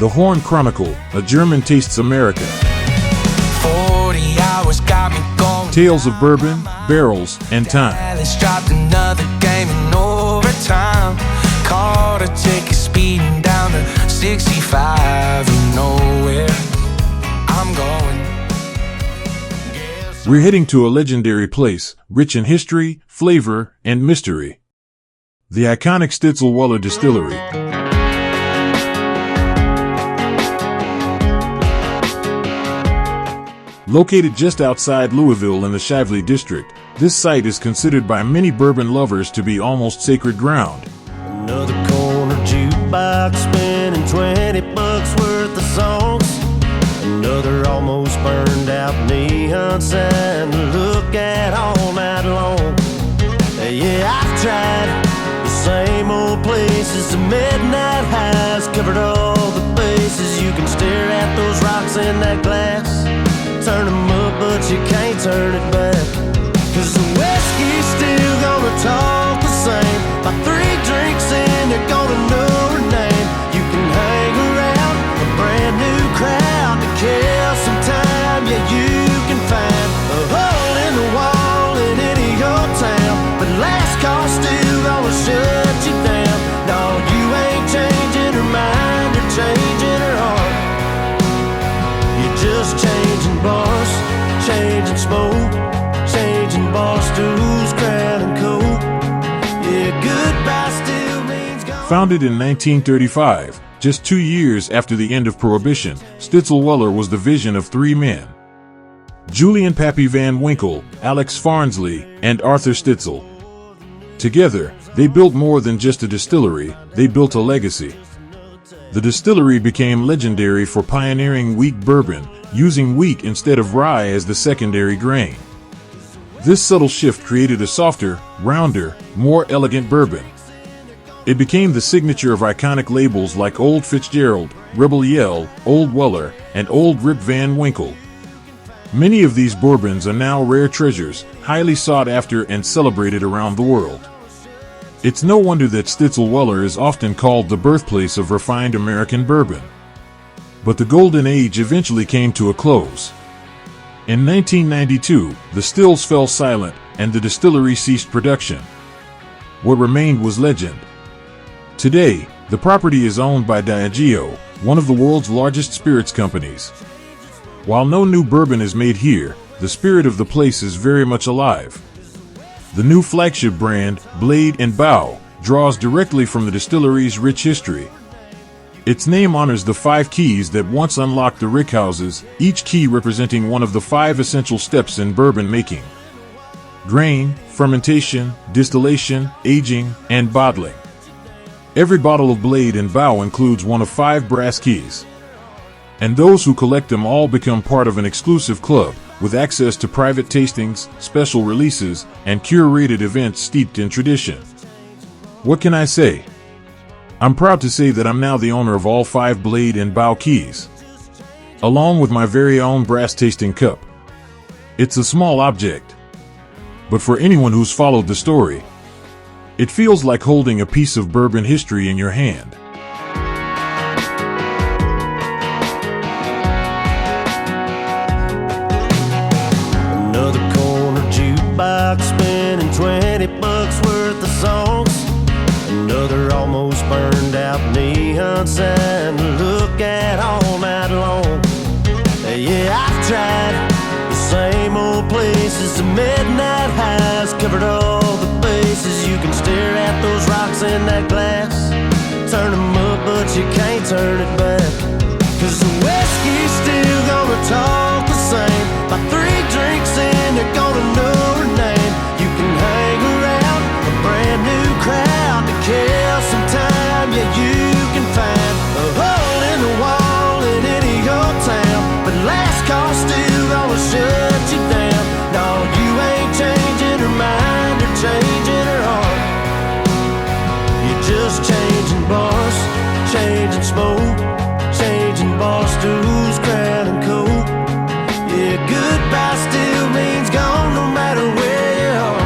The Horn Chronicle, A German Tastes America. 40 hours got me going. Tales of bourbon, barrels, and time. Dallas dropped another game in overtime. Caught a ticket speeding down to 65 and nowhere I'm going. We're heading to a legendary place, rich in history, flavor, and mystery. The iconic Stitzel-Weller Distillery. Located just outside Louisville in the Shively district, this site is considered by many bourbon lovers to be almost sacred ground. Another corner jukebox spinning 20 bucks worth of songs. Another almost burned out neon sign to look at all night long. Yeah, I've tried the same old places, the midnight highs, covered all the bases. You can stare at those rocks in that glass, turn them up, but you can't turn it back. 'Cause the whiskey's still gonna talk the same. By 3 drinks in, you're gonna know her name. You can hang around a brand new crowd to kill some time. Yeah, you can find a hole in the wall in any old town, but last call still gonna shut you down. No, you ain't changing her mind, you're changing her heart. You're just changing bars, changing smoke, changing bar stools, crown and coat. Yeah, goodbye still means gone. Founded in 1935, just 2 years after the end of Prohibition, Stitzel-Weller was the vision of 3 men. Julian Pappy Van Winkle, Alex Farnsley, and Arthur Stitzel. Together, they built more than just a distillery, they built a legacy. The distillery became legendary for pioneering wheat bourbon, using wheat instead of rye as the secondary grain. This subtle shift created a softer, rounder, more elegant bourbon. It became the signature of iconic labels like Old Fitzgerald, Rebel Yell, Old Weller, and Old Rip Van Winkle. Many of these bourbons are now rare treasures, highly sought after and celebrated around the world. It's no wonder that Stitzel-Weller is often called the birthplace of refined American bourbon. But the golden age eventually came to a close. In 1992, the stills fell silent and the distillery ceased production. What remained was legend. Today, the property is owned by Diageo, one of the world's largest spirits companies. While no new bourbon is made here, the spirit of the place is very much alive. The new flagship brand, Blade & Bow, draws directly from the distillery's rich history. Its name honors the 5 keys that once unlocked the Rickhouses, each key representing one of the 5 essential steps in bourbon making: grain, fermentation, distillation, aging, and bottling. Every bottle of Blade & Bow includes one of 5 brass keys. And those who collect them all become part of an exclusive club, with access to private tastings, special releases, and curated events steeped in tradition. What can I say? I'm proud to say that I'm now the owner of all 5 Blade & Bow keys, along with my very own brass tasting cup. It's a small object, but for anyone who's followed the story, it feels like holding a piece of bourbon history in your hand. Another corner jukebox spinning 20 bucks worth of songs. Another almost burned out neon sign to look at all night long. Yeah, I've tried the same old places, the midnight highs, covered all the bases. You can stare at those rocks in that glass, turn them up, but you can't turn it back. 'Cause the whiskey's still gonna talk the same. By 3 drinks in, you're gonna know her name. You can hang around a brand new crowd to kill some time. Yeah, you can find a hole in the wall in any old town, but last call still gonna shut you down. No, you ain't changing her mind, you're changing her heart. You're just changing bars, changing smoke, changing bar stools, crown and coat. Yeah, goodbye still means gone no matter where you are.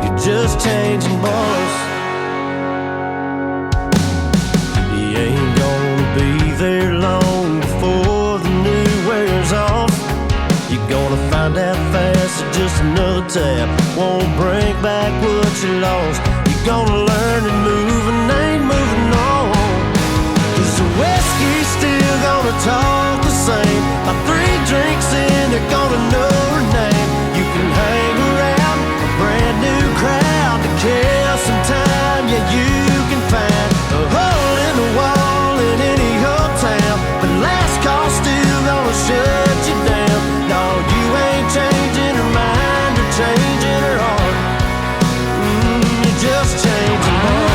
You're just changing bars. You ain't gonna glass is just another tap. Won't bring back what you lost. You're gonna learn to move and ain't moving on. 'Cause the whiskey's still gonna talk the same. By 3 drinks in, they're gonna know her name. You can hang around a brand new crowd to kill some time. Yeah, you can find a hole in the wall in any old town, but last call still gonna shut you down. No, you ain't changing her mind or changing her heart. You're just changing hearts.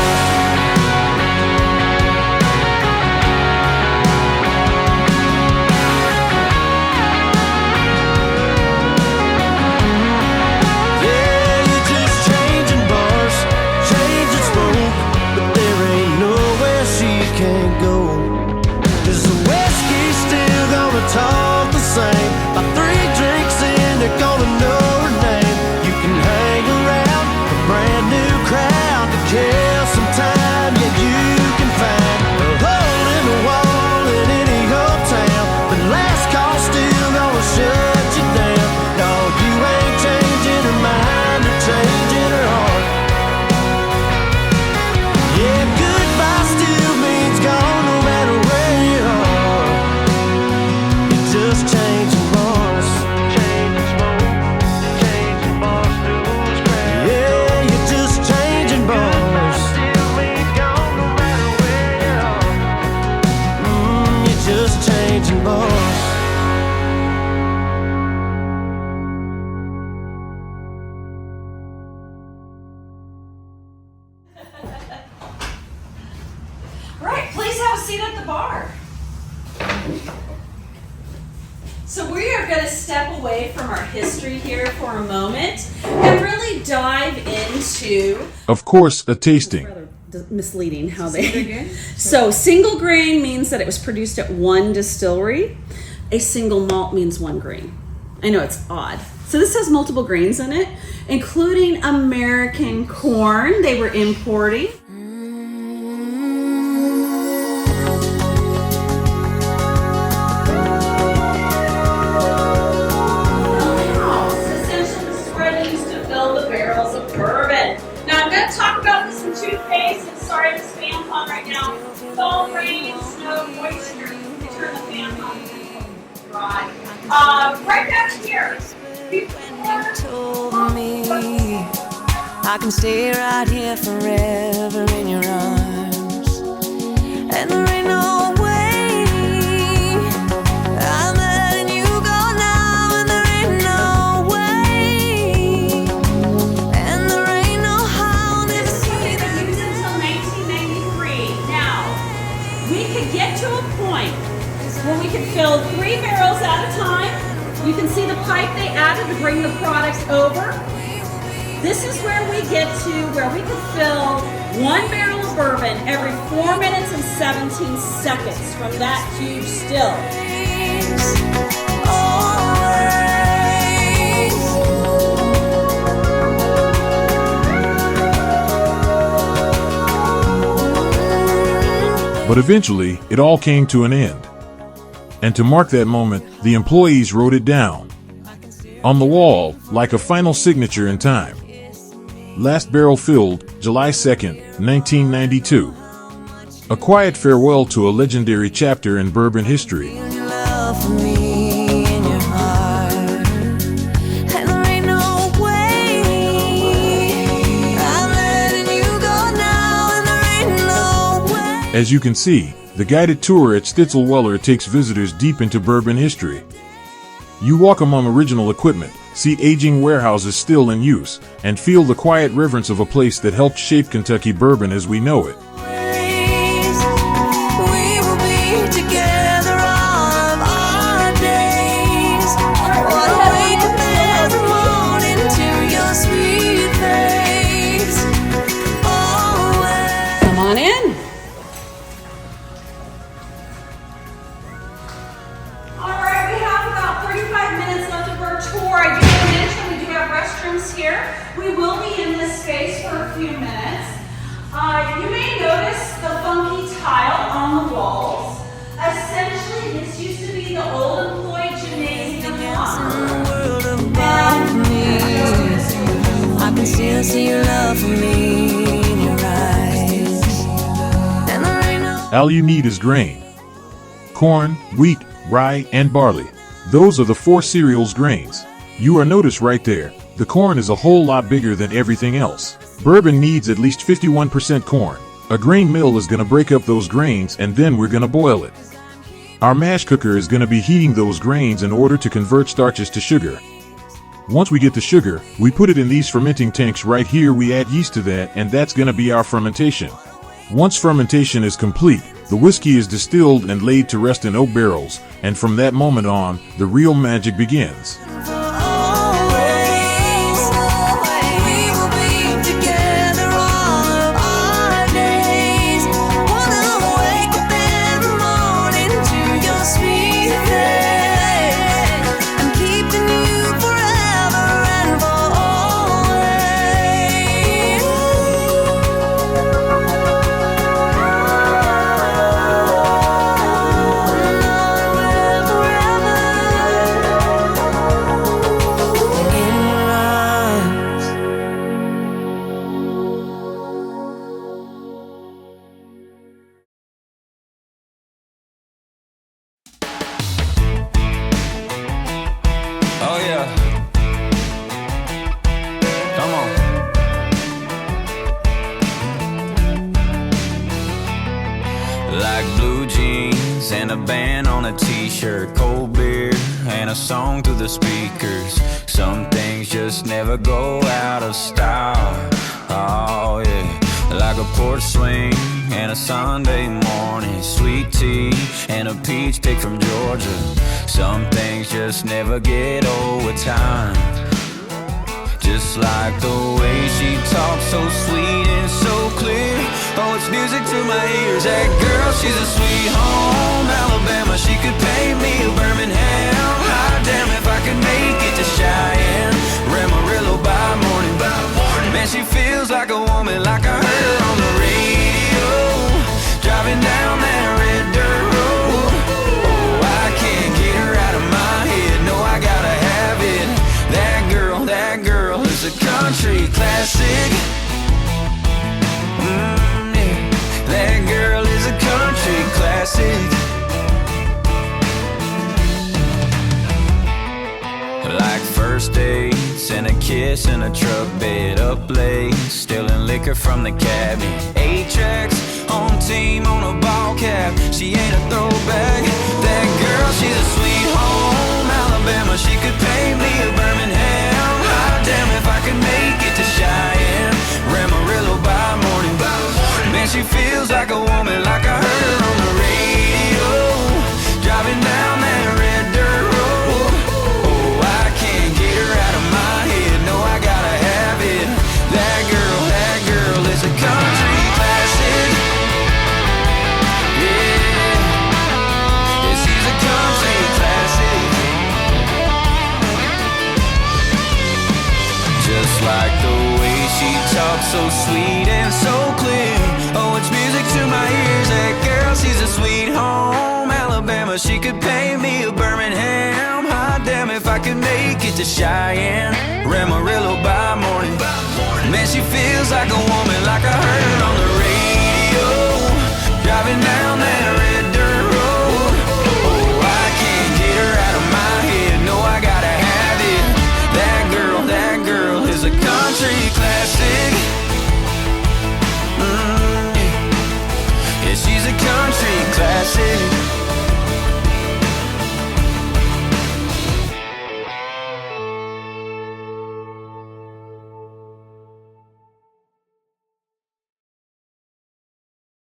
Talk the same. By 3 drinks in, they're gonna know her name. You can hang around a brand new crowd to kill some time. Yeah, you can find a hole in the wall in any old town, but last call still gonna shut you down. No, you ain't changing her mind or changing her heart. Yeah, goodbye still means gone no matter where you are. Just changing bars, changing smoke, changing bars, news crowd. Yeah, you're just changing bars. Still ain't gone no matter where you are. You're just changing bars. All right, please have a seat at the bar. So we are going to step away from our history here for a moment and really dive into... Of course, a tasting. Rather misleading how they... So single grain means that it was produced at one distillery. A single malt means 1 grain. I know it's odd. So this has multiple grains in it, including American corn they were importing. Talk about this in toothpaste, and sorry this fan's on right now. Fall, rain, snow, moisture. They turn the fan on. Dry. Right back here. Told me I can stay right here forever in your arms, and there ain't no way I'm letting you go now, and there ain't no way, and there ain't no how to see that. Used until 1993. Now, we could get to a point where we could fill 3 barrels at a time. You can see the pipe they added to bring the products over. This is where we get to where we could fill 1 barrel of bourbon every 4 minutes and 17 seconds from that huge still. But eventually, it all came to an end. And to mark that moment, the employees wrote it down on the wall like a final signature in time. Last barrel filled, July 2nd, 1992. A quiet farewell to a legendary chapter in bourbon history. As you can see, the guided tour at Stitzel-Weller takes visitors deep into bourbon history. You walk among original equipment, see aging warehouses still in use, and feel the quiet reverence of a place that helped shape Kentucky bourbon as we know it. Come on in. Here. We will be in this space for a few minutes. You may notice the funky tile on the walls. Essentially, this used to be the old employee gymnasium. All you need is grain. Corn, wheat, rye, and barley. Those are the 4 cereals grains. You are notice right there, the corn is a whole lot bigger than everything else. Bourbon needs at least 51% corn. A grain mill is going to break up those grains and then we're going to boil it. Our mash cooker is going to be heating those grains in order to convert starches to sugar. Once we get the sugar, we put it in these fermenting tanks right here. We add yeast to that, and that's going to be our fermentation. Once fermentation is complete, the whiskey is distilled and laid to rest in oak barrels, and from that moment on, the real magic begins. And a band on a t-shirt, cold beer and a song through the speakers. Some things just never go out of style. Oh yeah, like a porch swing and a Sunday morning, sweet tea and a peach cake from Georgia. Some things just never get old with time. Just like the way she talks, so sweet and so clear. Oh, it's music to my ears. That girl, she's a sweet home Alabama. She could pay me a Birmingham. Hot damn if I could make it to Cheyenne. Ramarillo by morning. Man, she feels like a woman, like I heard her on the radio. Driving down that red dirt road. Oh, I can't get her out of my head. No, I gotta have it. That girl is a country classic. Yeah. That girl is a country classic. Like first dates and a kiss in a truck bed, up late, stealing liquor from the cabbie. 8 tracks, home team on a ball cap. She ain't a throwback. That girl, she's a sweet home Alabama. She could pay me a Birmingham. Hot damn if I could make it to Cheyenne. Ramarillo by morning. Man, she feels like a woman, like I heard her on the radio. Driving down that red dirt road. Oh, I can't get her out of my head. No, I gotta have it. That girl is a country classic. Yeah, she's a country classic. Just like the way she talks, so sweet and so clear. Oh, it's music to my ears. That girl, she's a sweet home Alabama. She could pay me a Birmingham. Hot damn if I could make it to Cheyenne. Ramarillo by morning. Man, she feels like a woman, like I heard her on the radio. Driving down